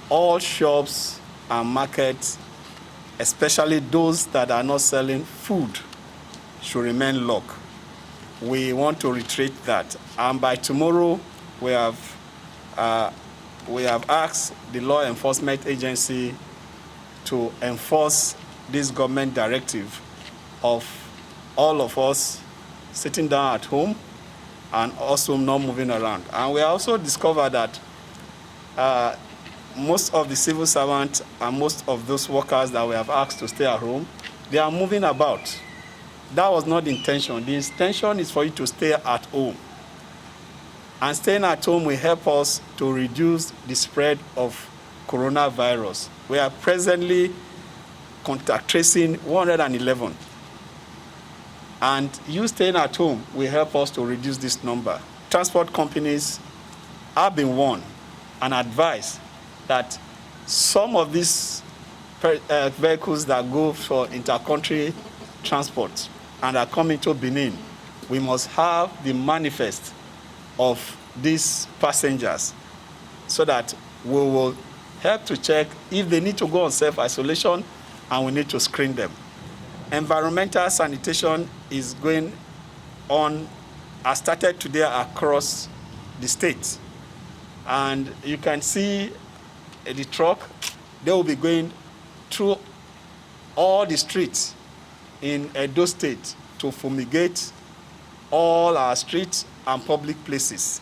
all shops and markets, especially those that are not selling food, should remain locked. We want to reiterate that. And by tomorrow, we have asked the law enforcement agency to enforce this government directive of all of us sitting down at home and also not moving around. And we also discovered that most of the civil servants and most of those workers that we have asked to stay at home, they are moving about. That was not the intention. The intention is for you to stay at home. And staying at home will help us to reduce the spread of coronavirus. We are presently contact tracing 111. And you staying at home will help us to reduce this number. Transport companies have been warned and advised that some of these vehicles that go for intercountry transport and are coming to Benin, we must have the manifest of these passengers so that we will help to check if they need to go on self-isolation, and we need to screen them. Environmental sanitation is going on, has started today across the state. And you can see the truck, they will be going through all the streets in Edo State to fumigate all our streets and public places.